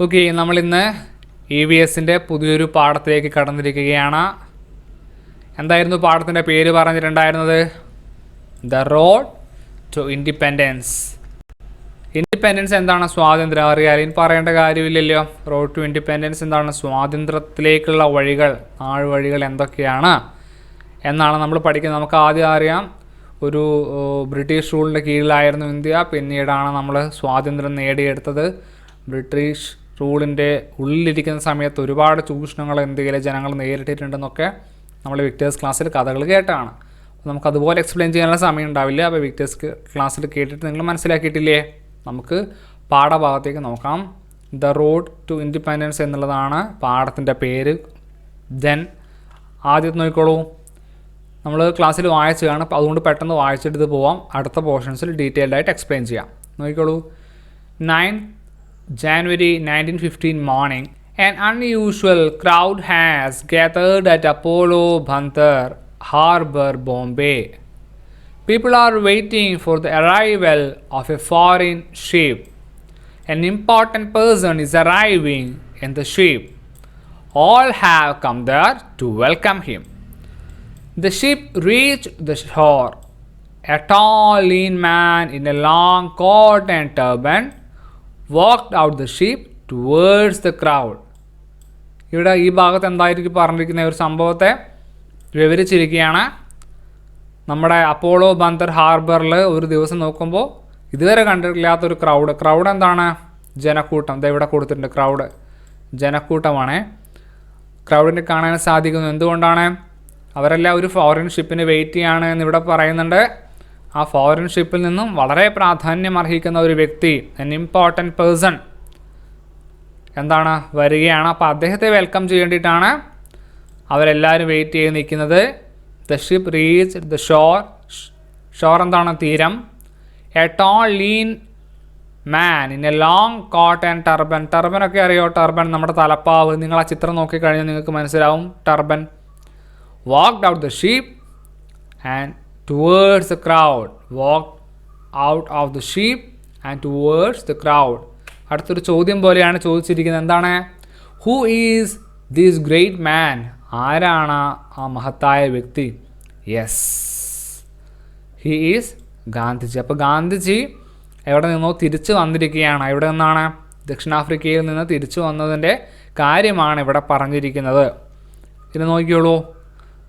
Okay, നമ്മളിന്ന് EVSൻ്റെ പുതിയൊരു പാഠത്തിലേക്ക് കടന്നിരിക്കുകയാണ്. എന്തായിരുന്നു പാഠത്തിൻ്റെ പേര് പറഞ്ഞിട്ടുണ്ടായിരുന്നത്? The road to independence. Independence എന്താണ്? സ്വാതന്ത്ര്യം. അറിയാൻ പറയേണ്ട കാര്യമില്ലല്ലോ. റോഡ് ടു ഇൻഡിപെൻഡൻസ് എന്താണ്? സ്വാതന്ത്ര്യത്തിലേക്കുള്ള വഴികൾ, വഴികൾ എന്തൊക്കെയാണ് എന്നാണ് നമ്മൾ പഠിക്കുന്നത്. നമുക്ക് ആദ്യം അറിയാം, ഒരു ബ്രിട്ടീഷ് റൂളിൻ്റെ കീഴിലായിരുന്നു ഇന്ത്യ. പിന്നീടാണ് നമ്മൾ സ്വാതന്ത്ര്യം നേടിയെടുത്തത്. ബ്രിട്ടീഷ് റൂളിൻ്റെ ഉള്ളിലിരിക്കുന്ന സമയത്ത് ഒരുപാട് ചൂഷണങ്ങൾ ഇന്ത്യയിലെ ജനങ്ങൾ നേരിട്ടിട്ടുണ്ടെന്നൊക്കെ നമ്മൾ വിക്ടേഴ്സ് ക്ലാസ്സിൽ കഥകൾ കേട്ടാണ്. നമുക്കതുപോലെ എക്സ്പ്ലെയിൻ ചെയ്യാനുള്ള സമയം ഉണ്ടാവില്ല. അപ്പോൾ വിക്ടേഴ്സ് ക്ലാസ്സിൽ കേട്ടിട്ട് നിങ്ങൾ മനസ്സിലാക്കിയിട്ടില്ലേ? നമുക്ക് പാഠഭാഗത്തേക്ക് നോക്കാം. ദ റോഡ് ടു ഇൻഡിപെൻഡൻസ് എന്നുള്ളതാണ് പാഠത്തിൻ്റെ പേര്. ദെൻ ആദ്യം നോക്കിക്കോളൂ, നമ്മൾ ക്ലാസ്സിൽ വായിച്ചതാണ്, അതുകൊണ്ട് പെട്ടെന്ന് വായിച്ചിട്ട് പോവാം. അടുത്ത പോർഷൻസിൽ ഡീറ്റെയിൽഡായിട്ട് എക്സ്പ്ലെയിൻ ചെയ്യാം. നോക്കിക്കോളൂ. 9 January 1915 morning, an unusual crowd has gathered at Apollo Bandar Harbour, Bombay. People are waiting for the arrival of a foreign ship. An important person is arriving in the ship. All have come there to welcome him. The ship reached the shore. A tall, lean man in a long coat and turban walked out the ship towards the crowd. ഇവിടെ ഈ ഭാഗത്ത് എന്തായിരിക്കും പറഞ്ഞിരിക്കുന്ന ഒരു സംഭവത്തെ വിവരിച്ചിരിക്കുകയാണ്. നമ്മുടെ Apollo Bandar ഹാർബറിൽ ഒരു ദിവസം നോക്കുമ്പോൾ ഇതുവരെ കണ്ടിട്ടില്ലാത്തൊരു ക്രൗഡ് എന്താണ്? ജനക്കൂട്ടം. ഇത് ഇവിടെ കൊടുത്തിട്ടുണ്ട്, ക്രൗഡ് ജനക്കൂട്ടമാണ്. ക്രൗഡിനെ കാണാൻ സാധിക്കുന്നു. എന്തുകൊണ്ടാണ്? അവരെല്ലാം ഒരു ഫോറിൻ ഷിപ്പിന് വെയിറ്റ് ചെയ്യാണ് എന്നിവിടെ പറയുന്നുണ്ട്. ആ ഫോറിൻ ഷിപ്പിൽ നിന്നും വളരെ പ്രാധാന്യം അർഹിക്കുന്ന ഒരു വ്യക്തി, എൻ ഇമ്പോർട്ടൻറ്റ് പേഴ്സൺ എന്താണ് വരികയാണ്. അപ്പോൾ അദ്ദേഹത്തെ വെൽക്കം ചെയ്യേണ്ടിയിട്ടാണ് അവരെല്ലാവരും വെയിറ്റ് ചെയ്ത് നിൽക്കുന്നത്. The ship reach the shore എന്താണ്? തീരം. A tall lean man in a long coat and turban. ടർബനൊക്കെ അറിയോ? ടർബൻ നമ്മുടെ തലപ്പാവ്. നിങ്ങൾ ആ ചിത്രം നോക്കിക്കഴിഞ്ഞാൽ നിങ്ങൾക്ക് മനസ്സിലാവും. Turban. walked out the ship and towards the crowd. Walked out of the ship and towards the crowd. അടുത്തൊരു ചോദ്യം പോലെയാണ് ചോദിച്ചിരിക്കുന്നത്. എന്താണ്? ഹൂ ഈസ് ദിസ് ഗ്രേറ്റ് മാൻ? ആരാണ് ആ മഹത്തായ വ്യക്തി? Yes, he is Gandhiji. അപ്പോൾ ഗാന്ധിജി എവിടെ നിന്നോ തിരിച്ചു വന്നിരിക്കുകയാണ്. എവിടെ നിന്നാണ്? ദക്ഷിണാഫ്രിക്കയിൽ നിന്ന് തിരിച്ചു വന്നതിൻ്റെ കാര്യമാണ് ഇവിടെ പറഞ്ഞിരിക്കുന്നത്. ഇത് നോക്കിയോളൂ,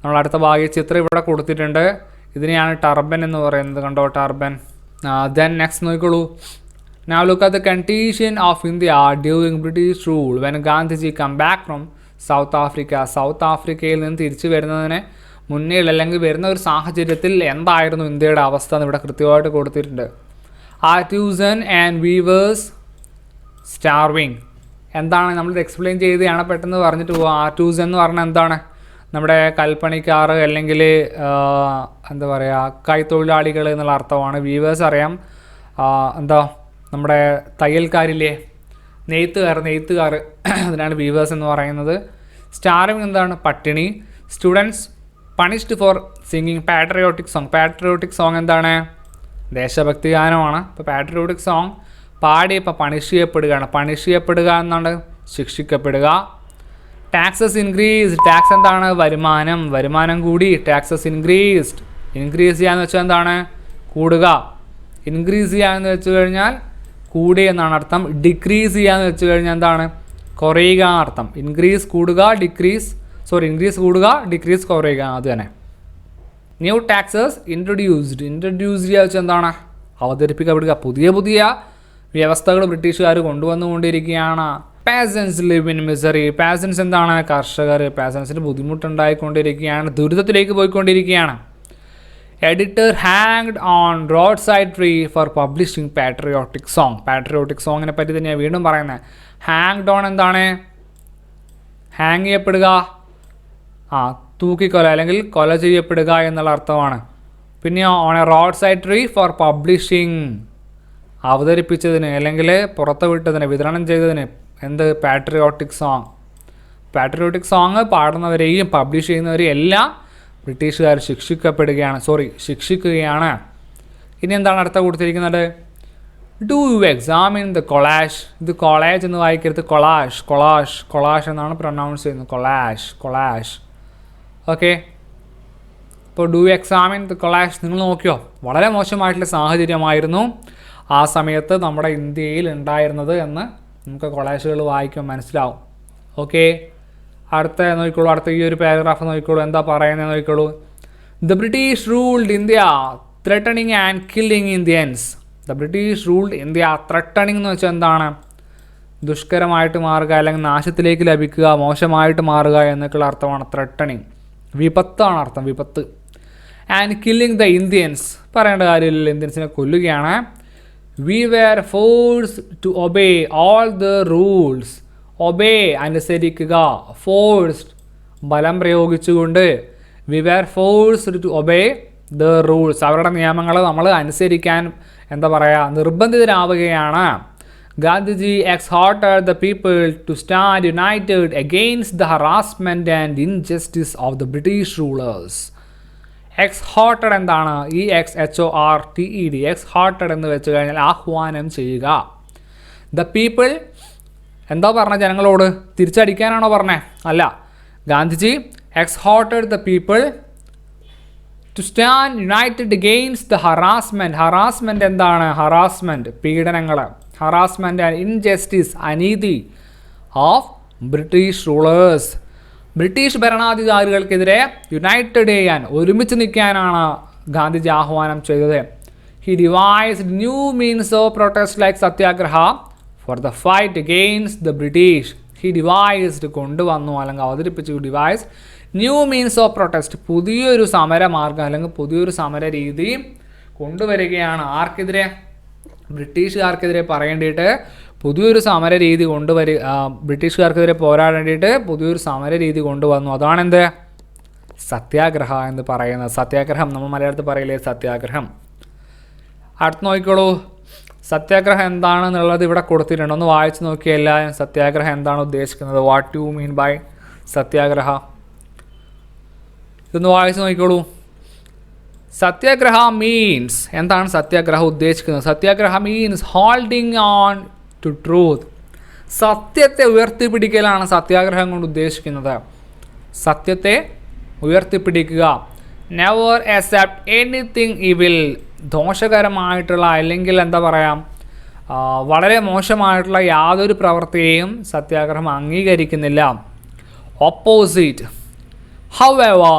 നമ്മൾ അടുത്ത ഭാഗ്യ ചിത്രം ഇവിടെ കൊടുത്തിട്ടുണ്ട്. ഇതിനെയാണ് ടർബൻ എന്ന് പറയുന്നത്. കണ്ടോ, ടർബൻ. ദെൻ നെക്സ്റ്റ് നോക്കിക്കോളൂ. Now look at the condition of India during British rule when Gandhiji come back from South Africa. South ആഫ്രിക്കയിൽ നിന്ന് തിരിച്ചു വരുന്നതിന് മുന്നേ അല്ലെങ്കിൽ വരുന്ന ഒരു സാഹചര്യത്തിൽ എന്തായിരുന്നു ഇന്ത്യയുടെ അവസ്ഥ എന്ന് ഇവിടെ കൃത്യമായിട്ട് കൊടുത്തിട്ടുണ്ട്. Artisan and weavers starving. എന്താണ് നമ്മൾ എക്സ്പ്ലെയിൻ ചെയ്തതാണ്, പെട്ടെന്ന് പറഞ്ഞിട്ട് പോവാം. ആർട്ടിസൻ എന്ന് പറഞ്ഞാൽ എന്താണ്? നമ്മുടെ കൽപ്പണിക്കാർ അല്ലെങ്കിൽ എന്താ പറയുക, കൈത്തൊഴിലാളികൾ എന്നുള്ള അർത്ഥമാണ്. വീവേഴ്സ് അറിയാം, എന്താ നമ്മുടെ തയ്യൽക്കാരില്ലേ, നെയ്ത്തുകാർ അതിനാണ് വീവേഴ്സ് എന്ന് പറയുന്നത്. സ്റ്റാർവിങ് എന്താണ്? പട്ടിണി. Students punished for singing patriotic song. Patriotic song എന്താണ്? ദേശഭക്തി ഗാനമാണ്. ഇപ്പോൾ പാട്രിയോട്ടിക് സോങ് പാടി ഇപ്പോൾ പണിഷ് ചെയ്യപ്പെടുക എന്നാണ്, ശിക്ഷിക്കപ്പെടുക. Taxes increase. ടാക്സ് എന്താണ്? വരുമാനം കൂടി. Taxes increased. ഇൻക്രീസ് ചെയ്യാന്ന് വെച്ചാൽ എന്താണ്? കൂടുക. ഇൻക്രീസ് ചെയ്യാന്ന് വെച്ച് കഴിഞ്ഞാൽ കൂടി എന്നാണ് അർത്ഥം. ഡിക്രീസ് ചെയ്യാന്ന് വെച്ച് കഴിഞ്ഞാൽ എന്താണ്? കുറയുക അർത്ഥം. ഇൻക്രീസ് കൂടുക, ഇൻക്രീസ് കൂടുക, ഡിക്രീസ് കുറയുക, അത് തന്നെ. ന്യൂ ടാക്സസ് ഇൻട്രൊഡ്യൂസ് ചെയ്യുക വെച്ചാൽ എന്താണ്? അവതരിപ്പിക്കപ്പെടുക. പുതിയ വ്യവസ്ഥകൾ ബ്രിട്ടീഷുകാർ കൊണ്ടുവന്നുകൊണ്ടിരിക്കുകയാണ്. Peasants live in misery. Peasants എന്താണ്? കർഷകർ. പാസൻസിന് ബുദ്ധിമുട്ടുണ്ടായിക്കൊണ്ടിരിക്കുകയാണ്, ദുരിതത്തിലേക്ക് പോയിക്കൊണ്ടിരിക്കുകയാണ്. Editor hanged on road side tree for publishing patriotic song. Patriotic സോങ്ങിനെ പറ്റി തന്നെയാണ് വീണ്ടും പറയുന്നത്. ഹാങ്ഡ് ഓൺ എന്താണ്? ഹാങ് ചെയ്യപ്പെടുക, തൂക്കിക്കൊല അല്ലെങ്കിൽ കൊല ചെയ്യപ്പെടുക എന്നുള്ള അർത്ഥമാണ്. പിന്നെ on a road side tree for publishing, അവതരിപ്പിച്ചതിന് അല്ലെങ്കിൽ പുറത്തുവിട്ടതിന്, വിതരണം ചെയ്തതിന്. എന്ത്? Patriotic song. പാട്രിയോട്ടിക് സോങ് പാടുന്നവരെയും പബ്ലിഷ് ചെയ്യുന്നവരെയും എല്ലാം ബ്രിട്ടീഷുകാർ ശിക്ഷിക്കുകയാണ്. ഇനി എന്താണ് അടുത്ത കൊടുത്തിരിക്കുന്നത്? Do you examine the collage. ഇത് കൊളേജ് എന്ന് വായിക്കരുത്, കൊളാഷ്, കൊളാഷ്, കൊളാഷ് എന്നാണ് പ്രൊനൗൺസ് ചെയ്യുന്നത്. Collage, collage. ഓക്കെ, അപ്പോൾ do you examine the collage. നിങ്ങൾ നോക്കിയോ, വളരെ മോശമായിട്ടുള്ള സാഹചര്യമായിരുന്നു ആ സമയത്ത് നമ്മുടെ ഇന്ത്യയിൽ ഉണ്ടായിരുന്നത് എന്ന് നമുക്ക് കൊളാഷുകൾ വായിക്കുമ്പോൾ മനസ്സിലാവും. ഓക്കെ, അടുത്ത നോക്കിക്കോളൂ, അടുത്ത ഈ ഒരു പാരഗ്രാഫ് നോക്കിക്കോളൂ, എന്താ പറയുന്നത് നോക്കിക്കോളൂ. The British ruled India threatening and killing Indians. The British ruled India. Threatening എന്ന് വെച്ചാൽ എന്താണ്? ദുഷ്കരമായിട്ട് മാറുക, അല്ലെങ്കിൽ നാശത്തിലേക്ക് ലഭിക്കുക, മോശമായിട്ട് മാറുക എന്നൊക്കെയുള്ള അർത്ഥമാണ് ത്രെട്ടണിങ്. വിപത്താണ് അർത്ഥം, വിപത്ത്. ആൻഡ് കില്ലിങ് ദ ഇന്ത്യൻസ്, പറയേണ്ട കാര്യമില്ല, ഇന്ത്യൻസിനെ കൊല്ലുകയാണ്. We were forced to obey all the rules. Obey, അനുസരിക്കുക. ഫോഴ്സ്ഡ്, ബലം പ്രയോഗിച്ചുകൊണ്ട്. We were forced to obey the rules, അവരുടെ നിയമങ്ങൾ നമ്മൾ അനുസരിക്കാൻ എന്താ പറയുക, നിർബന്ധിതരാവുകയാണ്. Gandhiji exhorted the people to stand united against the harassment and injustice of the British rulers. exhorted എന്താണ്? EXHORTED. exhorted എന്ന് വെച്ച് കഴിഞ്ഞാൽ ആഹ്വാനം ചെയ്യുക. The people എന്താ പറഞ്ഞ ജനങ്ങളോട്? തിരിച്ചടിക്കാനാണോ പറഞ്ഞേ? അല്ല. Gandhiji exhorted the people to stand united against the harassment. harassment എന്താണ്? harassment, പീഡനങ്ങൾ. harassment and injustice, അനീതി of British rulers. ബ്രിട്ടീഷ് ഭരണാധികാരികൾക്കെതിരെ യുണൈറ്റഡ് ചെയ്യാൻ, ഒരുമിച്ച് നിൽക്കാനാണ് ഗാന്ധിജി ആഹ്വാനം ചെയ്തത്. He devised new means of protest like Satyagraha for the fight against the British. He devised, കൊണ്ടുവന്നു അല്ലെങ്കിൽ അവതരിപ്പിച്ചു. Device new means of protest, പുതിയൊരു സമരമാർഗം അല്ലെങ്കിൽ പുതിയൊരു സമര രീതി കൊണ്ടുവരികയാണ്. ആർക്കെതിരെ? ബ്രിട്ടീഷുകാർക്കെതിരെ പറയേണ്ടിയിട്ട് പുതിയൊരു സമര രീതി ബ്രിട്ടീഷുകാർക്കെതിരെ പോരാടേണ്ടിയിട്ട് പുതിയൊരു സമര രീതി കൊണ്ടുവന്നു. അതാണെന്ത്? സത്യാഗ്രഹ എന്ന് പറയുന്നത്. സത്യാഗ്രഹം നമ്മൾ മലയാളത്തിൽ പറയില്ലേ, സത്യാഗ്രഹം. അടുത്ത് നോക്കിക്കോളൂ, സത്യാഗ്രഹം എന്താണെന്നുള്ളത് ഇവിടെ കൊടുത്തിട്ടുണ്ട്. ഒന്ന് വായിച്ച് നോക്കിയല്ല, സത്യാഗ്രഹം എന്താണ് ഉദ്ദേശിക്കുന്നത്? What you mean by satyagraha? ഇതൊന്ന് വായിച്ച് നോക്കിക്കോളൂ. സത്യാഗ്രഹ മീൻസ്, എന്താണ് സത്യാഗ്രഹം ഉദ്ദേശിക്കുന്നത്? Satyagraha means holding on to truth. സത്യത്തെ ഉയർത്തിപ്പിടിക്കലാണ് സത്യാഗ്രഹം കൊണ്ട് ഉദ്ദേശിക്കുന്നത്. സത്യത്തെ ഉയർത്തിപ്പിടിക്കുക. Never accept anything evil. ദോഷകരമായിട്ടുള്ള അല്ലെങ്കിൽ എന്താ പറയുക, വളരെ മോശമായിട്ടുള്ള യാതൊരു പ്രവൃത്തിയെയും സത്യാഗ്രഹം അംഗീകരിക്കുന്നില്ല. Opposite. However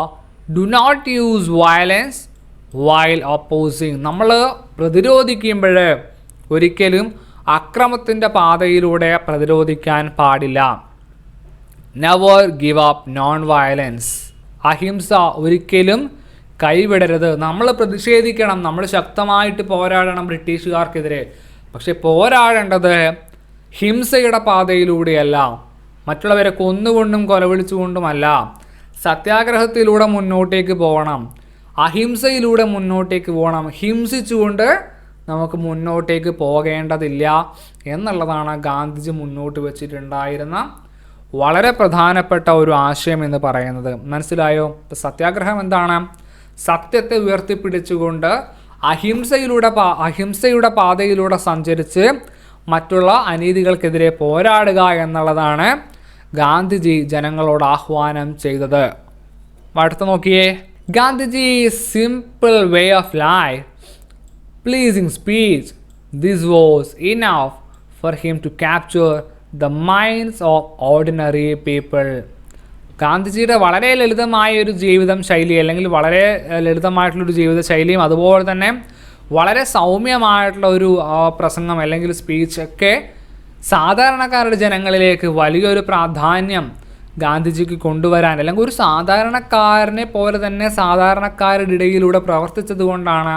do not use violence while opposing. നമ്മൾ പ്രതിരോധിക്കുമ്പോൾ ഒരിക്കലും അക്രമത്തിൻ്റെ പാതയിലൂടെ പ്രതിരോധിക്കാൻ പാടില്ല. Never give up non violence. അഹിംസ ഒരിക്കലും കൈവിടരുത്. നമ്മൾ പ്രതിഷേധിക്കണം, നമ്മൾ ശക്തമായിട്ട് പോരാടണം ബ്രിട്ടീഷുകാർക്കെതിരെ. പക്ഷെ പോരാടേണ്ടത് ഹിംസയുടെ പാതയിലൂടെയല്ല, മറ്റുള്ളവരെ കൊന്നുകൊണ്ടും കൊലവിളിച്ചുകൊണ്ടുമല്ല. സത്യാഗ്രഹത്തിലൂടെ മുന്നോട്ടേക്ക് പോകണം, അഹിംസയിലൂടെ മുന്നോട്ടേക്ക് പോകണം. ഹിംസിച്ചുകൊണ്ട് നമുക്ക് മുന്നോട്ടേക്ക് പോകേണ്ടതില്ല എന്നുള്ളതാണ് ഗാന്ധിജി മുന്നോട്ട് വെച്ചിട്ടുണ്ടായിരുന്ന വളരെ പ്രധാനപ്പെട്ട ഒരു ആശയം എന്ന് പറയുന്നത്. മനസ്സിലായോ? സത്യാഗ്രഹം എന്താണ്? സത്യത്തെ ഉയർത്തിപ്പിടിച്ചുകൊണ്ട് അഹിംസയുടെ പാതയിലൂടെ സഞ്ചരിച്ച് മറ്റുള്ള അനീതികൾക്കെതിരെ പോരാടുക എന്നുള്ളതാണ് ഗാന്ധിജി ജനങ്ങളോട് ആഹ്വാനം ചെയ്തത്. അടുത്ത നോക്കിയേ. Gandhiji simple way of life, pleasing speech, this was enough for him to capture the minds of ordinary people. ഗാന്ധിജിയുടെ വളരെ ലളിതമായ ഒരു ജീവിതം ശൈലി, അല്ലെങ്കിൽ വളരെ ലളിതമായിട്ടുള്ളൊരു ജീവിത ശൈലിയും അതുപോലെ തന്നെ വളരെ സൗമ്യമായിട്ടുള്ള ഒരു പ്രസംഗം അല്ലെങ്കിൽ സ്പീച്ചൊക്കെ സാധാരണക്കാരുടെ ജനങ്ങളിലേക്ക് വലിയൊരു പ്രാധാന്യം ഗാന്ധിജിക്ക് കൊണ്ടുവരാൻ, അല്ലെങ്കിൽ ഒരു സാധാരണക്കാരനെ പോലെ തന്നെ സാധാരണക്കാരുടെ ഇടയിലൂടെ പ്രവർത്തിച്ചത് കൊണ്ടാണ്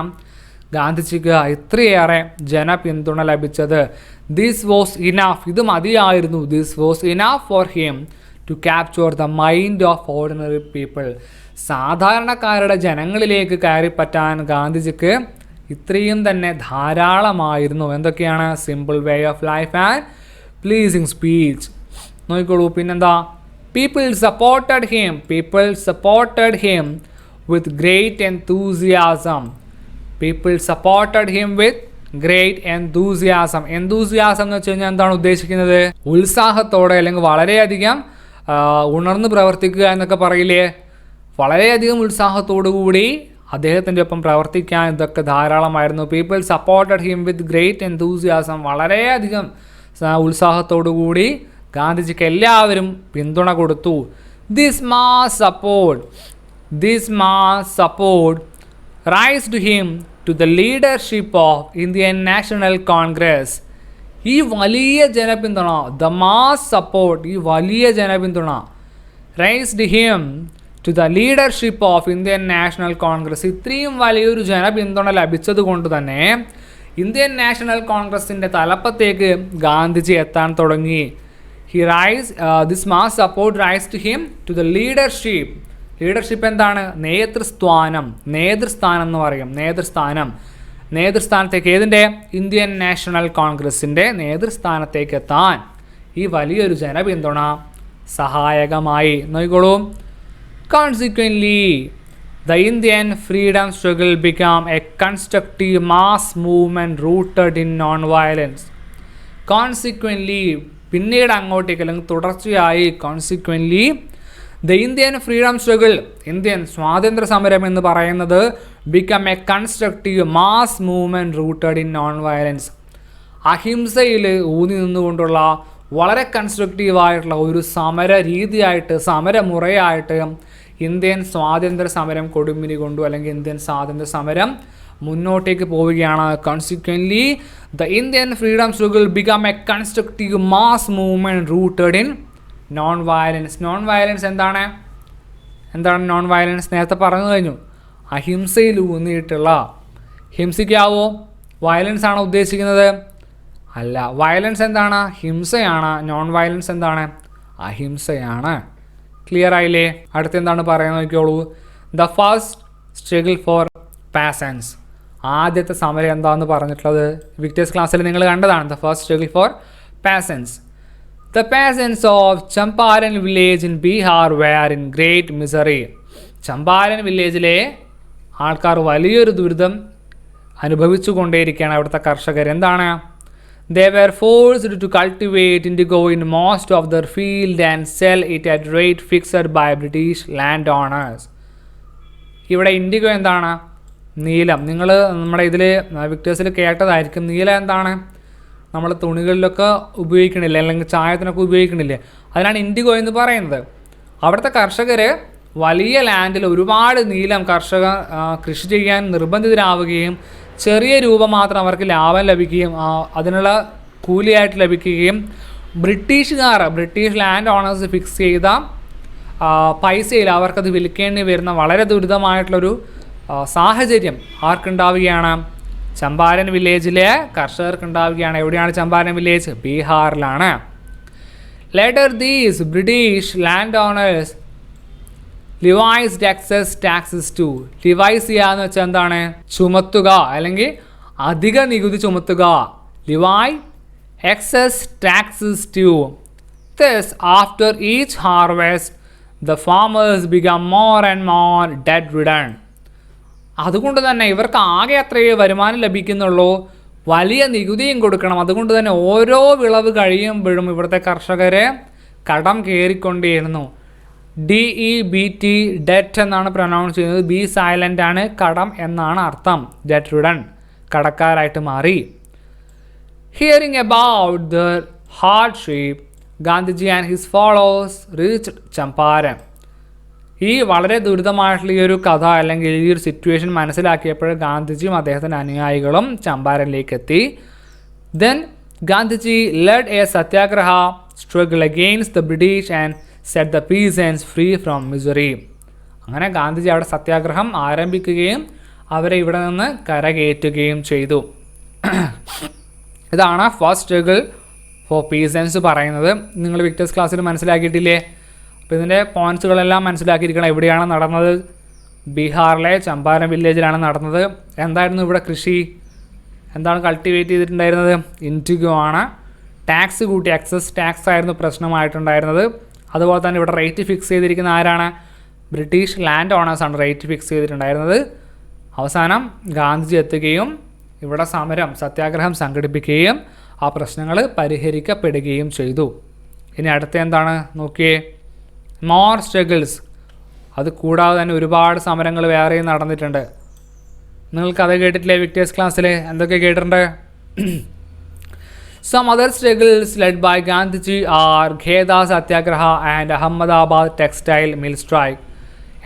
ഗാന്ധിജിക്ക് ഇത്രയേറെ ജനപിന്തുണ ലഭിച്ചത്. ദിസ് വാസ് ഇനഫ്, ഇത് മതിയായിരുന്നു. This was enough for him to capture the mind of ordinary people. സാധാരണക്കാരുടെ ജനങ്ങളിലേക്ക് കയറിപ്പറ്റാൻ ഗാന്ധിജിക്ക് ഇത്രയും തന്നെ ധാരാളമായിരുന്നു. എന്തൊക്കെയാണ്? Simple way of life and pleasing speech. നോക്കിക്കോളൂ, പിന്നെന്താ? People supported him with great enthusiasm. People supported him with great enthusiasm. Enthusiasm എന്ന് വെച്ച് കഴിഞ്ഞാൽ എന്താണ് ഉദ്ദേശിക്കുന്നത്? ഉത്സാഹത്തോടെ അല്ലെങ്കിൽ വളരെയധികം ഉണർന്ന് പ്രവർത്തിക്കുക എന്നൊക്കെ പറയില്ലേ. വളരെയധികം ഉത്സാഹത്തോടു കൂടി അദ്ദേഹത്തിൻ്റെ ഒപ്പം പ്രവർത്തിക്കാൻ ഇതൊക്കെ ധാരാളമായിരുന്നു. People supported him with great enthusiasm. വളരെയധികം ഉത്സാഹത്തോടു കൂടി ഗാന്ധിജിക്ക് എല്ലാവരും പിന്തുണ കൊടുത്തു. This mass support raised him to the leadership of Indian National Congress. ഈ വലിയ ജനപിന്തുണ, the mass support, ഈ വലിയ ജനപിന്തുണ raised him to the leadership of Indian National Congress. ഇത്രയും വലിയൊരു ജനപിന്തുണ ലഭിച്ചത് കൊണ്ട് തന്നെ ഇന്ത്യൻ നാഷണൽ കോൺഗ്രസിൻ്റെ തലപ്പത്തേക്ക് ഗാന്ധിജി എത്താൻ തുടങ്ങി. This mass support raised him to the leadership. Leadership എന്താണ്? നേതൃസ്ഥാനം എന്ന് പറയും. നേതൃസ്ഥാനത്തേക്ക് ഏതിൻ്റെ? ഇന്ത്യൻ നാഷണൽ കോൺഗ്രസിൻ്റെ നേതൃസ്ഥാനത്തേക്ക് എത്താൻ ഈ വലിയൊരു ജനപിന്തുണ സഹായകമായി. നോക്കിക്കോളൂ. Consequently, the Indian freedom struggle became a constructive mass movement rooted in non-violence. Consequently, പിന്നീട് അങ്ങോട്ടേക്ക് അല്ലെങ്കിൽ തുടർച്ചയായി consequently the Indian freedom struggle, Indian സ്വാതന്ത്ര്യ സമരം എന്ന് പറയുന്നത് become a constructive mass movement rooted in non-violence. അഹിംസയിൽ ഊന്നി നിന്നുകൊണ്ടുള്ള വളരെ കൺസ്ട്രക്റ്റീവായിട്ടുള്ള ഒരു സമര രീതിയായിട്ട്, സമരമുറയായിട്ട് ഇന്ത്യൻ സ്വാതന്ത്ര്യ സമരം കൊടുമ്പിരി കൊണ്ടു, അല്ലെങ്കിൽ ഇന്ത്യൻ സ്വാതന്ത്ര്യ സമരം മുന്നോട്ടേക്ക് പോവുകയാണ്. Consequently, the Indian freedom struggle become a constructive mass movement rooted in non-violence. non-violence എന്താണ് non-violence? നേരത്തെ പറഞ്ഞു കഴിഞ്ഞു. അഹിംസയിൽ ഊന്നിയിട്ടുള്ള. ഹിംസിക്കാവോ? വയലൻസ് ആണോ ഉദ്ദേശിക്കുന്നത്? അല്ല. വയലൻസ് എന്താണ്? ഹിംസയാണ്. നോൺ വയലൻസ് എന്താണ്? അഹിംസയാണ്. ക്ലിയർ ആയില്ലേ? അടുത്ത് എന്താണ് പറയുന്നത് നോക്കിയോളൂ. The first struggle for peasants. ആദ്യത്തെ സമരം എന്താണെന്ന് പറഞ്ഞിട്ടുള്ളത് വിക്ടേഴ്സ് ക്ലാസ്സിൽ നിങ്ങൾ കണ്ടതാണ്. The first struggle for peasants. The peasants of Champaran village in Bihar were in great misery. Champaran വില്ലേജിലെ ആൾക്കാർ വലിയൊരു ദുരിതം അനുഭവിച്ചു കൊണ്ടേയിരിക്കുകയാണ്. അവിടുത്തെ കർഷകർ എന്താണ്? They were forced to cultivate indigo in most of their field and sell it at rate fixed by British landowners. ഇവിടെ IndiGo എന്താണ്? നീലം. നിങ്ങൾ നമ്മുടെ ഇതിൽ വിക്ടേഴ്സിൽ കേട്ടതായിരിക്കും. നീലം എന്താണ്? നമ്മൾ തുണികളിലൊക്കെ ഉപയോഗിക്കണില്ലേ, അല്ലെങ്കിൽ ചായത്തിനൊക്കെ ഉപയോഗിക്കണില്ലേ, അതിനാണ് ഇൻഡിഗോ എന്ന് പറയുന്നത്. അവിടുത്തെ കർഷകർ വലിയ ലാൻഡിൽ ഒരുപാട് നീലം കൃഷി ചെയ്യാൻ നിർബന്ധിതരാവുകയും ചെറിയ രൂപ മാത്രം അവർക്ക് ലാഭം ലഭിക്കുകയും അതിനുള്ള കൂലിയായിട്ട് ലഭിക്കുകയും ബ്രിട്ടീഷ് ലാൻഡ് ഓണേഴ്സ് ഫിക്സ് ചെയ്ത പൈസയിൽ അവർക്കത് വിൽക്കേണ്ടി വരുന്ന വളരെ ദുരിതമായിട്ടുള്ളൊരു സാഹചര്യം ആർക്കുണ്ടാവുകയാണ്? ചമ്പാരൻ വില്ലേജിലെ കർഷകർക്ക് ഉണ്ടാവുകയാണ്. എവിടെയാണ് ചമ്പാരൻ വില്ലേജ്? ബീഹാറിലാണ്. Later these British land owners levied excess taxes too. Levies ചെയ്യുക എന്ന് വെച്ചാൽ എന്താണ്? ചുമത്തുക, അല്ലെങ്കിൽ അധിക നികുതി ചുമത്തുക. Levy excess taxes too. Thus, after each harvest, the farmers become more and more debt ridden. അതുകൊണ്ട് തന്നെ ഇവർക്ക് ആകെ അത്രയേ വരുമാനം ലഭിക്കുന്നുള്ളൂ, വലിയ നികുതിയും കൊടുക്കണം. അതുകൊണ്ട് തന്നെ ഓരോ വിളവ് കഴിയുമ്പോഴും ഇവിടുത്തെ കർഷകരെ കടം കയറിക്കൊണ്ടേയിരുന്നു. DEBT, ഡെറ്റ് എന്നാണ് പ്രൊനൗൺസ് ചെയ്യുന്നത്. ബി സൈലൻ്റ് ആണ്. കടം എന്നാണ് അർത്ഥം. ഡെറ്റ് റിഡൻ, കടക്കാരായിട്ട് മാറി. Hearing about the hardship, Gandhiji and his followers reached Champaran. ഈ വളരെ ദുരിതമായിട്ടുള്ള ഈ ഒരു കഥ അല്ലെങ്കിൽ ഈ ഒരു സിറ്റുവേഷൻ മനസ്സിലാക്കിയപ്പോൾ ഗാന്ധിജിയും അദ്ദേഹത്തിൻ്റെ അനുയായികളും ചമ്പാരനിലേക്ക് എത്തി. Then Gandhiji led a satyagraha struggle against the British and set the peasants free from misery. അങ്ങനെ ഗാന്ധിജി അവിടെ സത്യാഗ്രഹം ആരംഭിക്കുകയും അവരെ ഇവിടെ നിന്ന് കരകയറ്റുകയും ചെയ്തു. ഇതാണ് ഫസ്റ്റ് സ്ട്രഗിൾ ഫോർ പീസൻസ് പറയുന്നത്. നിങ്ങൾ വിക്ടേഴ്സ് ക്ലാസ്സിൽ മനസ്സിലാക്കിയിട്ടില്ലേ? അപ്പോൾ ഇതിൻ്റെ പോയിൻറ്റ്സുകളെല്ലാം മനസ്സിലാക്കിയിരിക്കണം. എവിടെയാണ് നടന്നത്? ബീഹാറിലെ ചമ്പാരൻ വില്ലേജിലാണ് നടന്നത്. എന്തായിരുന്നു ഇവിടെ കൃഷി? എന്താണ് കൾട്ടിവേറ്റ് ചെയ്തിട്ടുണ്ടായിരുന്നത്? ഇൻഡിഗോ ആണ്. ടാക്സ് കൂട്ടി, എക്സസ് ടാക്സ് ആയിരുന്നു പ്രശ്നമായിട്ടുണ്ടായിരുന്നത്. അതുപോലെ തന്നെ ഇവിടെ റേറ്റ് ഫിക്സ് ചെയ്തിരിക്കുന്ന ആരാണ്? ബ്രിട്ടീഷ് ലാൻഡ് ഓണേഴ്സാണ് റേറ്റ് ഫിക്സ് ചെയ്തിട്ടുണ്ടായിരുന്നത്. അവസാനം ഗാന്ധിജി എത്തുകയും ഇവിടെ സമരം സത്യാഗ്രഹം സംഘടിപ്പിക്കുകയും ആ പ്രശ്നങ്ങൾ പരിഹരിക്കപ്പെടുകയും ചെയ്തു. ഇനി അടുത്ത എന്താണ് നോക്കിയേ, മോർ സ്ട്രഗിൾസ്. അത് കൂടാതെ തന്നെ ഒരുപാട് സമരങ്ങൾ വേറെയും നടന്നിട്ടുണ്ട്. നിങ്ങൾക്കത് കേട്ടിട്ടില്ലേ വിക്ടേഴ്സ് ക്ലാസ്സിൽ? എന്തൊക്കെ കേട്ടിട്ടുണ്ട്? Some other struggles led by Gandhiji are Gheda Satyagraha and Ahmedabad Textile Mill Strike.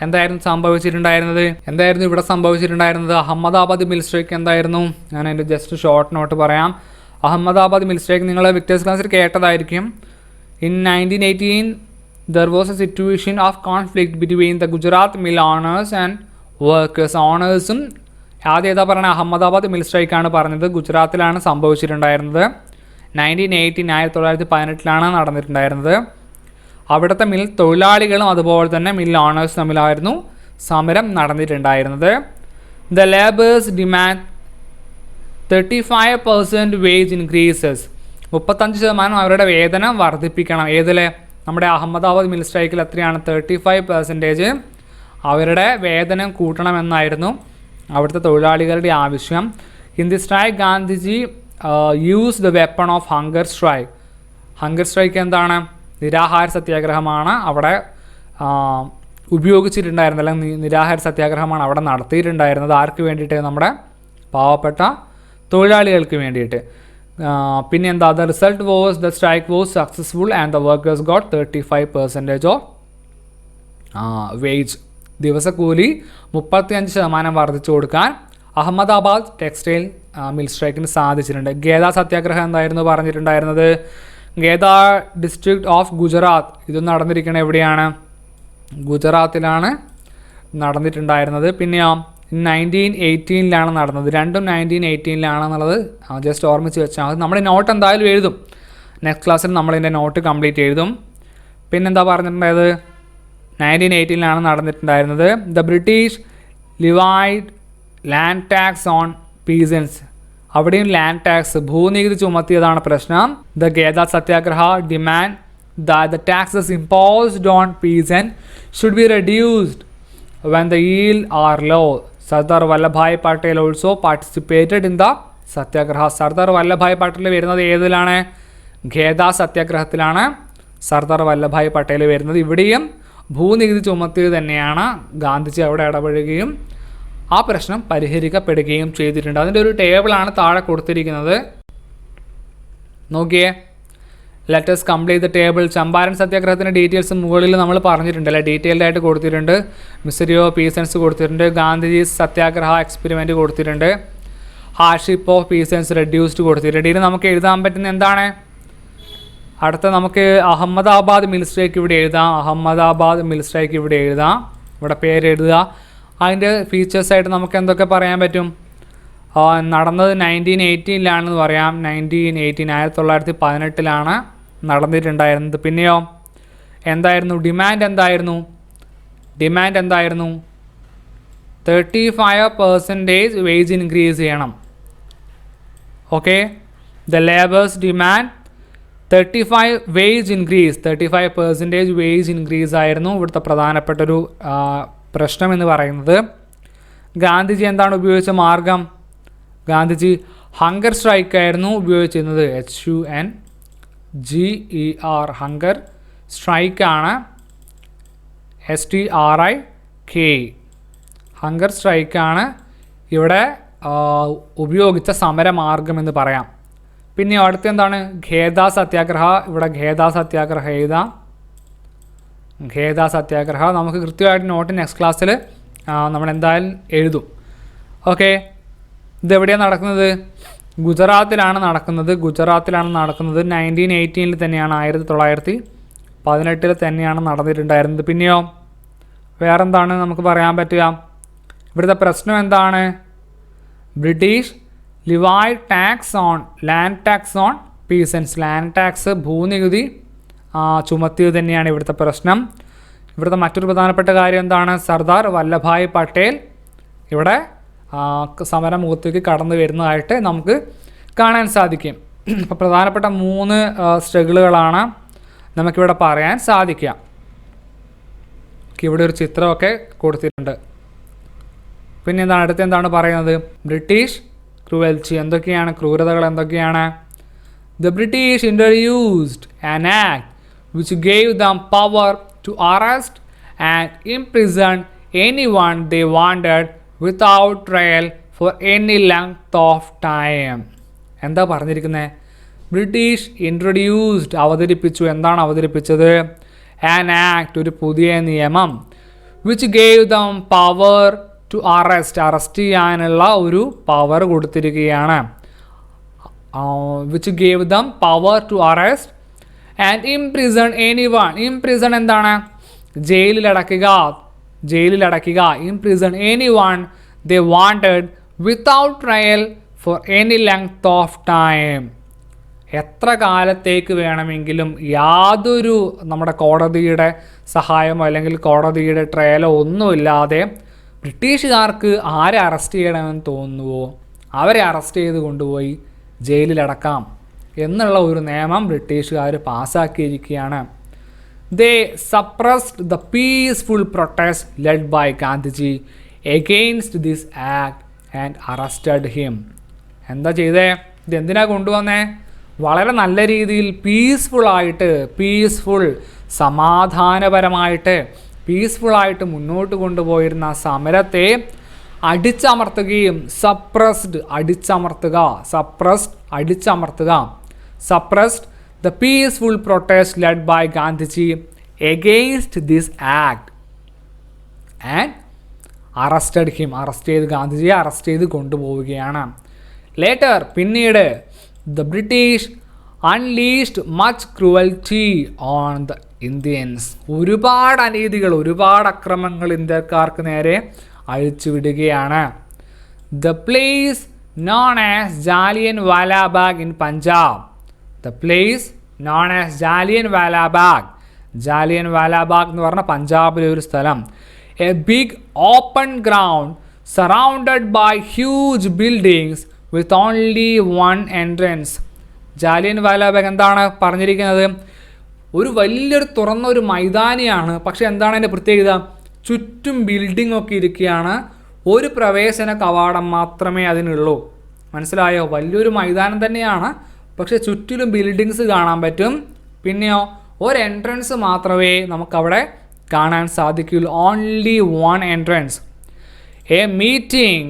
എന്തായിരുന്നു ഇവിടെ സംഭവിച്ചിട്ടുണ്ടായിരുന്നത്? അഹമ്മദാബാദ് മിൽ സ്ട്രൈക്ക് എന്തായിരുന്നു? ഞാൻ അതിൻ്റെ ജസ്റ്റ് ഷോർട്ട് നോട്ട് പറയാം. അഹമ്മദാബാദ് മിൽ സ്ട്രൈക്ക് നിങ്ങൾ വിക്ടേഴ്സ് ക്ലാസ്സിൽ കേട്ടതായിരിക്കും. In 1918 there was a situation of conflict between the Gujarat mill owners and workers. ഓണേഴ്സും ആദ്യം ഏതാ പറഞ്ഞത്? അഹമ്മദാബാദ് മിൽ സ്ട്രൈക്കാണ് പറഞ്ഞത്. ഗുജറാത്തിലാണ് സംഭവിച്ചിട്ടുണ്ടായിരുന്നത്. 1918 നടന്നിട്ടുണ്ടായിരുന്നത്. അവിടുത്തെ മിൽ തൊഴിലാളികളും അതുപോലെ തന്നെ മിൽ ഓണേഴ്സ് തമ്മിലായിരുന്നു സമരം നടന്നിട്ടുണ്ടായിരുന്നത്. The labours demand 35% wage increases. 35% അവരുടെ വേതനം വർദ്ധിപ്പിക്കണം. ഏതിലെ? നമ്മുടെ അഹമ്മദാബാദ് മിൽ സ്ട്രൈക്കിൽ എത്രയാണ്? 35% അവരുടെ വേതനം കൂട്ടണമെന്നായിരുന്നു അവിടുത്തെ തൊഴിലാളികളുടെ ആവശ്യം. In the strike Gandhiji use the weapon of hunger strike. Hunger strike എന്താണ്? നിരാഹാര സത്യാഗ്രഹമാണ് അവിടെ ഉപയോഗിച്ചിട്ടുണ്ടായിരുന്നത്, അല്ലെങ്കിൽ നിരാഹാര സത്യാഗ്രഹമാണ് അവിടെ നടത്തിയിട്ടുണ്ടായിരുന്നത്. ആർക്ക് വേണ്ടിയിട്ട്? നമ്മുടെ പാവപ്പെട്ട തൊഴിലാളികൾക്ക് വേണ്ടിയിട്ട്. പിന്നെ എന്താ? The result was the strike was successful and the workers got 35% of wage. ദിവസക്കൂലി 35% വർദ്ധിച്ചു കൊടുക്കാൻ അഹമ്മദാബാദ് ടെക്സ്റ്റൈൽ മിൽ സ്ട്രൈക്കിന് സാധിച്ചിട്ടുണ്ട്. ഗേദ സത്യാഗ്രഹം എന്തായിരുന്നു പറഞ്ഞിട്ടുണ്ടായിരുന്നത്? ഗേദ ഡിസ്ട്രിക്ട് ഓഫ് ഗുജറാത്ത്. ഇത് നടന്നിരിക്കുന്നത് എവിടെയാണ്? ഗുജറാത്തിലാണ് നടന്നിട്ടുണ്ടായിരുന്നത്. പിന്നെയോ 1918 നടന്നത്. രണ്ടും 1918 ജസ്റ്റ് ഓർമ്മിച്ച് വെച്ചാൽ മതി. നമ്മൾ നോട്ട് എന്തായാലും എഴുതും. നെക്സ്റ്റ് ക്ലാസ്സിൽ നമ്മളിതിൻ്റെ നോട്ട് കംപ്ലീറ്റ് എഴുതും. പിന്നെന്താ പറഞ്ഞിട്ടുണ്ടായത്? 1918 നടന്നിട്ടുണ്ടായിരുന്നത്. The British levied land tax on peasants. അവിടെയും ലാൻഡ് ടാക്സ്, ഭൂനികുതി ചുമത്തിയതാണ് പ്രശ്നം. The Kheda satyagraha demand that the taxes imposed on peasants should be reduced when the yield are low. Sardar Vallabhbhai Patel also participated in the satyagraha. Sardar Vallabhbhai Patel വരുന്നത് ഏതിലാണ്? ഗേദ സത്യാഗ്രഹത്തിലാണ് സർദാർ വല്ലഭായ് പട്ടേൽ വരുന്നത്. ഇവിടെയും ഭൂനികുതി ചുമത്തിയത് തന്നെയാണ്. ഗാന്ധിജി അവിടെ ഇടപെടുകയും ആ പ്രശ്നം പരിഹരിക്കപ്പെടുകയും ചെയ്തിട്ടുണ്ട്. അതിൻ്റെ ഒരു ടേബിളാണ് താഴെ കൊടുത്തിരിക്കുന്നത്. നോക്കിയേ, let's complete the table. Champaran സത്യാഗ്രഹത്തിൻ്റെ ഡീറ്റെയിൽസ് മുകളിൽ നമ്മൾ പറഞ്ഞിട്ടുണ്ട് അല്ലേ, ഡീറ്റെയിൽഡ് ആയിട്ട് കൊടുത്തിട്ടുണ്ട്. മിസറി ഓഫ് പീസൻസ് കൊടുത്തിട്ടുണ്ട്. ഗാന്ധിജി സത്യാഗ്രഹ എക്സ്പെരിമെൻറ്റ് കൊടുത്തിട്ടുണ്ട്. ഹാർഷിപ്പ് ഓഫ് പീസൻസ് റെഡ്യൂസ്ഡ് കൊടുത്തിട്ടുണ്ട്. ഇനി നമുക്ക് എഴുതാൻ പറ്റുന്ന എന്താണ്? അടുത്ത നമുക്ക് അഹമ്മദാബാദ് മിൽ സ്ട്രൈക്ക് ഇവിടെ എഴുതാം. അഹമ്മദാബാദ് മിൽ സ്ട്രൈക്ക് ഇവിടെ എഴുതാം. ഇവിടെ പേര് എഴുതുക. അതിൻ്റെ ഫീച്ചേഴ്സായിട്ട് നമുക്ക് എന്തൊക്കെ പറയാൻ പറ്റും? നടന്നത് 1918 പറയാം. 1918 നടന്നിട്ടുണ്ടായിരുന്നത്. പിന്നെയോ എന്തായിരുന്നു ഡിമാൻഡ്? എന്തായിരുന്നു? 35% വേജ് ഇൻക്രീസ് ചെയ്യണം. Okay, the labours demand 35% wage increase ആയിരുന്നു ഇവിടുത്തെ പ്രധാനപ്പെട്ടൊരു പ്രശ്നം എന്ന് പറയുന്നത്. ഗാന്ധിജി എന്താണ് ഉപയോഗിച്ച മാർഗം? ഗാന്ധിജി ഹങ്കർ സ്ട്രൈക്കായിരുന്നു ഉപയോഗിച്ചിരുന്നത്. HUNGER ഹങ്കർ സ്ട്രൈക്കാണ്. STRIK ഹങ്കർ സ്ട്രൈക്കാണ് ഇവിടെ ഉപയോഗിച്ച സമരമാർഗം എന്ന് പറയാം. പിന്നെ അടുത്ത് എന്താണ്? ഖേദ സത്യാഗ്രഹ. ഇവിടെ ഖേദ സത്യാഗ്രഹ എഴുതാം. ഖേദ സത്യാഗ്രഹ നമുക്ക് കൃത്യമായിട്ട് നോട്ട് നെക്സ്റ്റ് ക്ലാസ്സിൽ നമ്മൾ എന്തായാലും എഴുതും. ഓക്കെ, ഇതെവിടെയാണ് നടക്കുന്നത്? ഗുജറാത്തിലാണ് നടക്കുന്നത്. 1918 തന്നെയാണ്, 1918 തന്നെയാണ് നടന്നിട്ടുണ്ടായിരുന്നത്. പിന്നെയോ വേറെന്താണ് നമുക്ക് പറയാൻ പറ്റുക? ഇവിടുത്തെ പ്രശ്നം എന്താണ്? British levied land tax on peasants. Land tax, ഭൂനികുതി ചുമത്തിയത് തന്നെയാണ് ഇവിടുത്തെ പ്രശ്നം. ഇവിടുത്തെ മറ്റൊരു പ്രധാനപ്പെട്ട കാര്യം എന്താണ്? സർദാർ വല്ലഭായ് പട്ടേൽ ഇവിടെ സമരമുഖത്തേക്ക് കടന്നു വരുന്നതായിട്ട് നമുക്ക് കാണാൻ സാധിക്കും. അപ്പോൾ പ്രധാനപ്പെട്ട 3 സ്ട്രഗിളുകളാണ് നമുക്കിവിടെ പറയാൻ സാധിക്കുക. ഇവിടെ ഒരു ചിത്രമൊക്കെ കൊടുത്തിട്ടുണ്ട്. പിന്നെ അടുത്ത് എന്താണ് പറയുന്നത്? ബ്രിട്ടീഷ് ക്രൂവൽറ്റി, എന്തൊക്കെയാണ് ക്രൂരതകൾ എന്തൊക്കെയാണ്? The British introduced an act which gave them power to arrest and imprison anyone they wanted without trial for any length of time. എന്താ പറഞ്ഞിരിക്കുന്നത്? ബ്രിട്ടീഷ് ഇൻട്രൊഡ്യൂസ്ഡ് അവതരിപ്പിച്ചു. എന്താണ് അവതരിപ്പിച്ചത്? ആൻ ആക്ട്, ഒരു പുതിയ നിയമം. Which gave them power to arrest ചെയ്യാനുള്ള ഒരു പവർ കൊടുത്തിരിക്കുകയാണ്. Which gave them power to arrest and imprison anyone. Imprison എന്താണ്? ജയിലിലടക്കുക. Imprison anyone they wanted without trial for any length of time. എത്ര കാലത്തേക്ക് വേണമെങ്കിലും യാതൊരു നമ്മുടെ കോടതിയുടെ സഹായമോ അല്ലെങ്കിൽ കോടതിയുടെ ട്രയലോ ഒന്നുമില്ലാതെ ബ്രിട്ടീഷുകാർക്ക് ആരെ അറസ്റ്റ് ചെയ്യണമെന്ന് തോന്നുന്നുവോ അവരെ അറസ്റ്റ് ചെയ്ത് കൊണ്ടുപോയി ജയിലിലടക്കാം എന്നുള്ള ഒരു നിയമം ബ്രിട്ടീഷുകാർ പാസ്സാക്കിയിരിക്കുകയാണ്. They suppressed the peaceful protest led by Gandhiji against this act and arrested him. എന്താ ചെയ്തേ? ഇതെന്തിനാ കൊണ്ടുവന്നേ? വളരെ നല്ല രീതിയിൽ സമാധാനപരമായിട്ട് പീസ്ഫുള്ളായിട്ട് മുന്നോട്ട് കൊണ്ടുപോയിരുന്ന സമരത്തെ അടിച്ചമർത്തുകയും suppressed the peaceful protest led by Gandhiji against this act and arrested him. ഗാന്ധിജിയെ അറസ്റ്റ് ചെയ്ത് കൊണ്ടുപോവുകയാണ്. ലേറ്റർ, പിന്നീട് the British unleashed much cruelty on the Indians. ഒരുപാട് അനീതികൾ, ഒരുപാട് അക്രമങ്ങൾ ഇന്ത്യക്കാർക്ക് നേരെ അഴിച്ചുവിടുകയാണ്. The place known as Jallianwala Bagh in Punjab. Jallianwala Bagh എന്ന് പറഞ്ഞ പഞ്ചാബിലെ ഒരു സ്ഥലം. A big open ground surrounded by huge buildings with only one entrance. Jallianwala bag എന്താണ് പറഞ്ഞിരിക്കുന്നത്? ഒരു വലിയൊരു തുറന്നൊരു മൈതാനിയാണ്. പക്ഷെ എന്താണ് അതിൻ്റെ പ്രത്യേകത? ചുറ്റും ബിൽഡിംഗ് ഒക്കെ ഇരിക്കുകയാണ്. ഒരു പ്രവേശന കവാടം മാത്രമേ അതിനുള്ളൂ. മനസ്സിലായോ? വലിയൊരു മൈതാനം തന്നെയാണ്, പക്ഷെ ചുറ്റിലും ബിൽഡിങ്സ് കാണാൻ പറ്റും. പിന്നെയോ ഒരു എൻട്രൻസ് മാത്രമേ നമുക്കവിടെ കാണാൻ സാധിക്കുള്ളൂ. Only one entrance. A meeting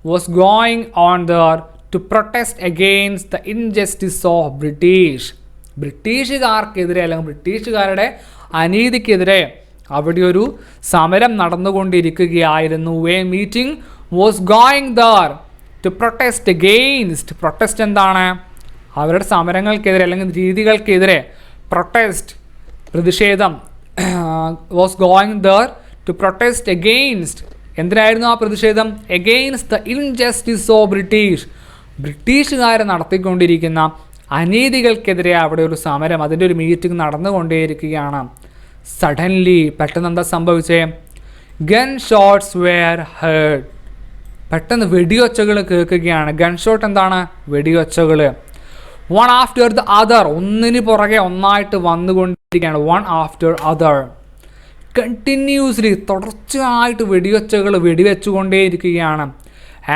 was going on there to protest against the injustice of British. ബ്രിട്ടീഷുകാർക്കെതിരെ അല്ലെങ്കിൽ ബ്രിട്ടീഷുകാരുടെ അനീതിക്കെതിരെ അവിടെ ഒരു സമരം നടന്നുകൊണ്ടിരിക്കുകയായിരുന്നു. A meeting was going there to protest against. Protest എന്താണ്? അവരുടെ സമരങ്ങൾക്കെതിരെ അല്ലെങ്കിൽ രീതികൾക്കെതിരെ. പ്രതിഷേധം. Was going there to protest against. എന്തിനായിരുന്നു ആ പ്രതിഷേധം? എഗെയിൻസ്റ്റ് ദ ഇൻജസ്റ്റിസ് ഓഫ് ബ്രിട്ടീഷുകാർ നടത്തിക്കൊണ്ടിരിക്കുന്ന അനീതികൾക്കെതിരെ അവിടെ ഒരു സമരം, അതിൻ്റെ ഒരു മീറ്റിംഗ് നടന്നുകൊണ്ടേയിരിക്കുകയാണ്. സഡൻലി, പെട്ടെന്ന് എന്താ സംഭവിച്ചേ? Gun shots were heard. പെട്ടെന്ന് വെടിയൊച്ചകൾ കേൾക്കുകയാണ്. ഗൺ ഷോട്ട് എന്താണ്? വെടിയൊച്ചകൾ. വൺ ആഫ്റ്റർ ദ അതർ, ഒന്നിന് പുറകെ ഒന്നായിട്ട് വന്നുകൊണ്ടിരിക്കുകയാണ്. വൺ ആഫ്റ്റർ അതർ, കണ്ടിന്യൂസ്ലി, തുടർച്ചയായിട്ട് വെടിവെച്ചുകൊണ്ടേയിരിക്കുകയാണ്.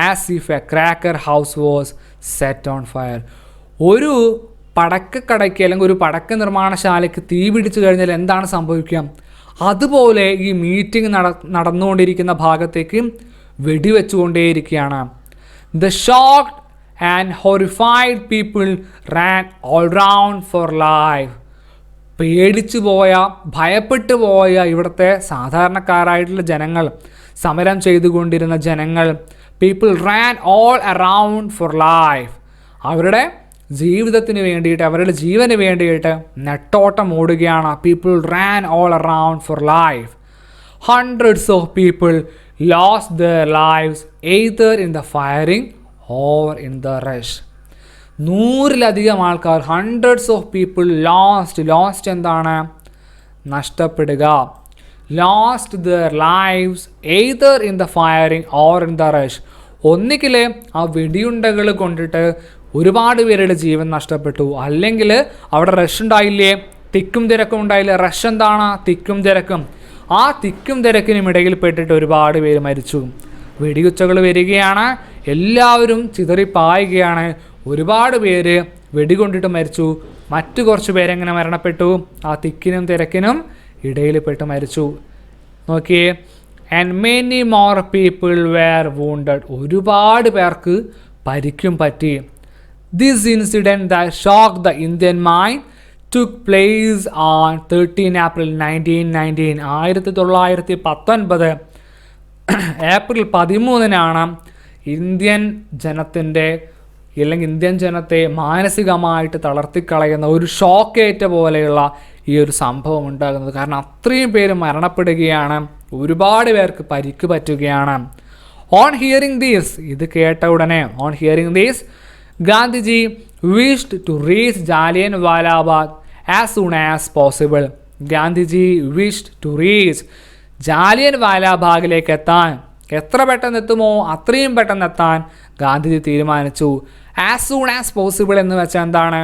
As if a cracker house was set on fire. ഒരു പടക്കക്കടയ്ക്ക് അല്ലെങ്കിൽ ഒരു പടക്ക നിർമ്മാണശാലയ്ക്ക് തീ പിടിച്ചു കഴിഞ്ഞാൽ എന്താണ് സംഭവിക്കുക? അതുപോലെ ഈ മീറ്റിംഗ് നടന്നുകൊണ്ടിരിക്കുന്ന ഭാഗത്തേക്ക് വെടിവെച്ചുകൊണ്ടേയിരിക്കുകയാണ്. The shocked and horrified people ran all round for life. പേടിച്ചു പോയ, ഭയപ്പെട്ടു പോയ ഇവിടുത്തെ സാധാരണക്കാരായിട്ടുള്ള ജനങ്ങൾ, സമരം ചെയ്തുകൊണ്ടിരുന്ന ജനങ്ങൾ, people ran all around for life. അവരുടെ ജീവിതത്തിന് വേണ്ടിയിട്ട്, അവരുടെ ജീവന് വേണ്ടിയിട്ട് നെട്ടോട്ടം ഓടുകയാണ്. People ran all around for life. Hundreds of people lost their lives either in the firing or in the rush. 100-ലധികം ആൾക്കാർ, ഹൺഡ്രഡ്സ് ഓഫ് പീപ്പിൾ ലോസ്റ്റ് എന്താണ്? നഷ്ടപ്പെടുക. Lost their lives either in the firing or in the rush. ഒന്നുകിൽ ആ വെടിയുണ്ടകൾ കൊണ്ടിട്ട് ഒരുപാട് പേരുടെ ജീവൻ നഷ്ടപ്പെട്ടു, അല്ലെങ്കിൽ അവിടെ റഷ് ഉണ്ടായില്ലേ, തിക്കും തിരക്കും ഉണ്ടായില്ലേ. റഷ് എന്താണ്? തിക്കും തിരക്കും. ആ തിക്കും തിരക്കിനും ഇടയിൽ പെട്ടിട്ട് ഒരുപാട് പേര് മരിച്ചു. വെടിയുച്ചകൾ വരികയാണ്, എല്ലാവരും ചിതറിപ്പായുകയാണ്. ഒരുപാട് പേര് വെടികൊണ്ടിട്ട് മരിച്ചു. മറ്റു കുറച്ച് പേരെങ്ങനെ മരണപ്പെട്ടു? ആ തിക്കിനും തിരക്കിനും ഇടയിൽ പെട്ട് മരിച്ചു. നോക്കിയേ, and many more people were wounded. ഒരുപാട് പേർക്ക് പരിക്കും പറ്റി. This incident that shock the Indian mind took place on 13 April 1919. 1919 ഏപ്രിൽ 13 ഇന്ത്യൻ ജനത്തിൻ്റെ അല്ലെങ്കിൽ ഇന്ത്യൻ ജനത്തെ മാനസികമായിട്ട് തളർത്തിക്കളയുന്ന ഒരു ഷോക്കേറ്റ പോലെയുള്ള ഈ ഒരു സംഭവം ഉണ്ടാകുന്നത്. കാരണം അത്രയും പേര് മരണപ്പെടുകയാണ്, ഒരുപാട് പേർക്ക് പരിക്ക് പറ്റുകയാണ്. ഓൺ ഹിയറിംഗ് ദീസ്, ഇത് കേട്ട ഉടനെ, on hearing these Gandhiji wished to reach Jallianwala Bagh as soon as possible. Gandhiji wished to reach Jallianwala ബാഗിലേക്ക് എത്താൻ, എത്ര പെട്ടെന്ന് എത്തുമോ അത്രയും പെട്ടെന്ന് എത്താൻ ഗാന്ധിജി തീരുമാനിച്ചു. ആസ് സൂൺ ആസ് പോസിബിൾ എന്ന് വെച്ചാൽ എന്താണ്?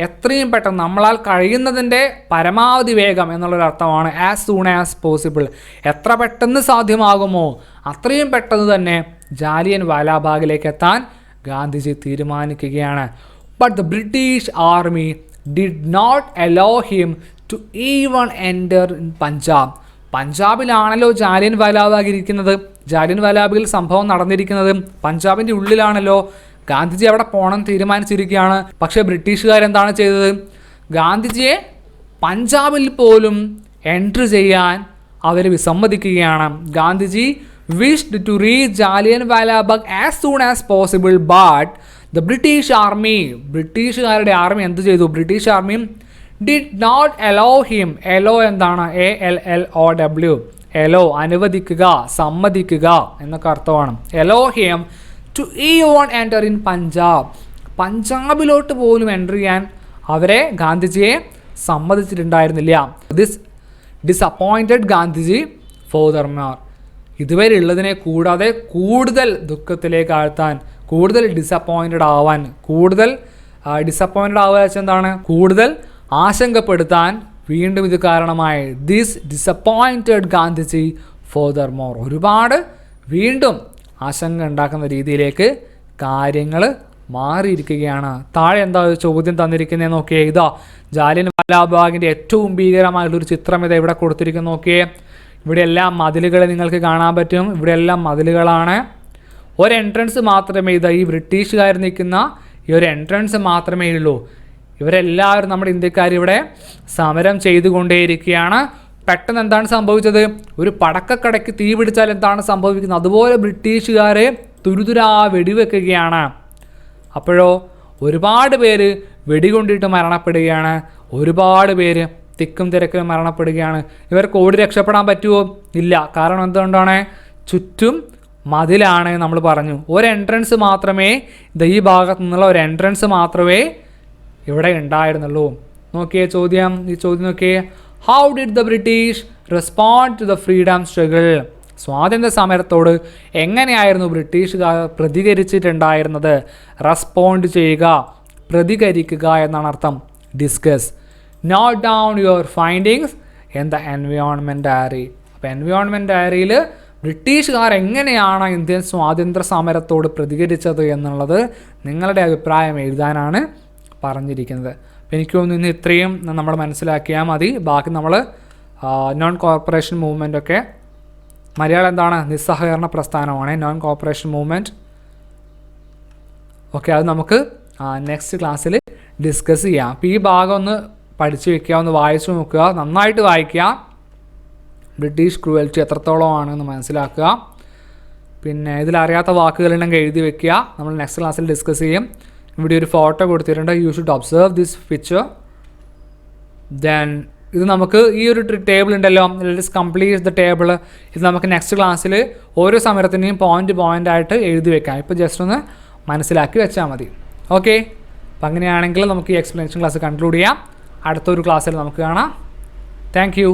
എത്രയും പെട്ടെന്ന്, നമ്മളാൽ കഴിയുന്നതിൻ്റെ പരമാവധി വേഗം എന്നുള്ളൊരർത്ഥമാണ് ആസ് സൂൺ ആസ് പോസിബിൾ. എത്ര പെട്ടെന്ന് സാധ്യമാകുമോ അത്രയും പെട്ടെന്ന് തന്നെ ജാലിയൻവാല ബാഗിലേക്ക് എത്താൻ ഗാന്ധിജി തീരുമാനിക്കുകയാണ്. But the British army did not allow him to even enter in Punjab. പഞ്ചാബിലാണല്ലോ ജാലിയൻവാല ബാഗ് ഇരിക്കുന്നത്, ജാലിയൻവാല ബാഗിൽ സംഭവം നടന്നിരിക്കുന്നത് പഞ്ചാബിൻ്റെ ഉള്ളിലാണല്ലോ. ഗാന്ധിജി അവിടെ പോകണം തീരുമാനിച്ചിരിക്കുകയാണ്. പക്ഷേ ബ്രിട്ടീഷുകാരെന്താണ് ചെയ്തത്? ഗാന്ധിജിയെ പഞ്ചാബിൽ പോലും എൻട്രി ചെയ്യാൻ അവർ വിസമ്മതിക്കുകയാണ്. Gandhiji wished to reach Jallianwala Bagh as soon as possible, but the British army, ബ്രിട്ടീഷുകാരുടെ ആർമി എന്ത് ചെയ്തു? British army did not allow him, allow എന്താണ്? ALLOW, allow അനുവദിക്കുക, സമ്മതിക്കുക എന്നൊക്കെ അർത്ഥമാണ്. allow him to even enter in Punjab, പഞ്ചാബിലോട്ട് പോലും എൻ്റർ ചെയ്യാൻ അവരെ ഗാന്ധിജിയെ സമ്മതിച്ചിട്ടുണ്ടായിരുന്നില്ല. This disappointed Gandhiji furthermore. ഇതുവരെ ഉള്ളതിനെ കൂടാതെ കൂടുതൽ ദുഃഖത്തിലേക്ക് ആഴ്ത്താൻ, കൂടുതൽ ഡിസപ്പോയിൻറ്റഡ് ആവാൻ, കൂടുതൽ ഡിസപ്പോയിൻറ്റഡ് ആവുക വെച്ചാൽ എന്താണ്? കൂടുതൽ ആശങ്കപ്പെടുത്താൻ വീണ്ടും ഇത് കാരണമായി. This disappointed Gandhiji furthermore. ഒരുപാട് വീണ്ടും ആശങ്ക ഉണ്ടാക്കുന്ന രീതിയിലേക്ക് കാര്യങ്ങൾ മാറിയിരിക്കുകയാണ്. താഴെ എന്താ ചോദ്യം തന്നിരിക്കുന്നത് നോക്കിയേ. ഇതാ ജാലിയൻവാല ബാഗിൻ്റെ ഏറ്റവും ഭീകരമായിട്ടുള്ളൊരു ചിത്രം ഇതാ ഇവിടെ കൊടുത്തിരിക്കുന്നു. നോക്കിയേ, ഇവിടെ എല്ലാം മതിലുകൾ നിങ്ങൾക്ക് കാണാൻ പറ്റും. ഇവിടെ എല്ലാം മതിലുകളാണ്. ഒരു എൻട്രൻസ് മാത്രമേ, ഇതാ ഈ ബ്രിട്ടീഷുകാർ നിൽക്കുന്ന ഈ ഒരു എൻട്രൻസ് മാത്രമേ ഉള്ളൂ. ഇവരെല്ലാവരും നമ്മുടെ ഇന്ത്യക്കാർ ഇവിടെ സമരം ചെയ്തുകൊണ്ടേയിരിക്കുകയാണ്. പെട്ടെന്ന് എന്താണ് സംഭവിച്ചത്? ഒരു പടക്കക്കടയ്ക്ക് തീ പിടിച്ചാൽ എന്താണ് സംഭവിക്കുന്നത്? അതുപോലെ ബ്രിട്ടീഷുകാരെ തുരുതുരാ വെടിവെക്കുകയാണ്. അപ്പോഴോ ഒരുപാട് പേര് വെടികൊണ്ടിട്ട് മരണപ്പെടുകയാണ്, ഒരുപാട് പേര് തിക്കും തിരക്കും മരണപ്പെടുകയാണ്. ഇവർക്ക് ഓടി രക്ഷപ്പെടാൻ പറ്റുമോ? ഇല്ല. കാരണം എന്തുകൊണ്ടാണ്? ചുറ്റും മതിലാണ് നമ്മൾ പറഞ്ഞു. ഒരു എൻട്രൻസ് മാത്രമേ, ഈ ഭാഗത്തു നിന്നുള്ള ഒരു എൻട്രൻസ് മാത്രമേ ഇവിടെ ഉണ്ടായിരുന്നുള്ളൂ. നോക്കിയേ ചോദ്യം, ഈ ചോദ്യം നോക്കിയേ. How did the British respond to the freedom struggle? സ്വാതന്ത്ര്യ സമരത്തോട് എങ്ങനെയായിരുന്നു ബ്രിട്ടീഷുകാർ പ്രതികരിച്ചിട്ടുണ്ടായിരുന്നത്? റെസ്പോണ്ട് ചെയ്യുക, പ്രതികരിക്കുക എന്നാണ് അർത്ഥം. Discuss, note down your findings in the environment diary. അപ്പോൾ എൻവയോൺമെൻറ്റ് ഡയറിയിൽ ബ്രിട്ടീഷുകാർ എങ്ങനെയാണ് ഇന്ത്യൻ സ്വാതന്ത്ര്യ സമരത്തോട് പ്രതികരിച്ചത് എന്നുള്ളത് നിങ്ങളുടെ അഭിപ്രായം എഴുതാനാണ് പറഞ്ഞിരിക്കുന്നത്. അപ്പോൾ എനിക്ക് തോന്നുന്നു ഇന്ന് ഇത്രയും നമ്മൾ മനസ്സിലാക്കിയാൽ മതി. ബാക്കി നമ്മൾ നോൺ കോർപ്പറേഷൻ മൂവ്മെൻ്റ് ഒക്കെ, മലയാളം എന്താണ്? നിസ്സഹകരണ പ്രസ്ഥാനമാണ് നോൺ കോർപ്പറേഷൻ മൂവ്മെൻറ്റ്. ഓക്കെ, അത് നമുക്ക് നെക്സ്റ്റ് ക്ലാസ്സിൽ ഡിസ്കസ് ചെയ്യാം. അപ്പോൾ ഈ ഭാഗം ഒന്ന് പഠിച്ചു വയ്ക്കുക, ഒന്ന് വായിച്ചു നോക്കുക, നന്നായിട്ട് വായിക്കുക. ബ്രിട്ടീഷ് ക്രൂവൽറ്റി എത്രത്തോളമാണെന്ന് മനസ്സിലാക്കുക. പിന്നെ ഇതിലറിയാത്ത വാക്കുകളുണ്ടെങ്കിൽ എഴുതി വെക്കുക. നമ്മൾ നെക്സ്റ്റ് ക്ലാസ്സിൽ ഡിസ്കസ് ചെയ്യും. ഇവിടെ ഒരു ഫോട്ടോ കൊടുത്തിട്ടുണ്ട്. You should observe this picture. Then ഇത് നമുക്ക് ഈ ഒരു ടേബിൾ ഉണ്ടല്ലോ, ലെറ്റ്സ് കംപ്ലീറ്റ് ദ ടേബിൾ. ഇത് നമുക്ക് നെക്സ്റ്റ് ക്ലാസ്സിൽ ഓരോ സമരത്തിൻ്റെയും പോയിൻ്റ് ആയിട്ട് എഴുതി വെക്കാം. ഇപ്പോൾ ജസ്റ്റ് ഒന്ന് മനസ്സിലാക്കി വെച്ചാൽ മതി. ഓക്കെ, അപ്പം അങ്ങനെയാണെങ്കിൽ നമുക്ക് ഈ എക്സ്പ്ലനേഷൻ ക്ലാസ് കൺക്ലൂഡ് ചെയ്യാം. അടുത്തൊരു ക്ലാസ്സിൽ നമുക്ക് കാണാം. Thank you.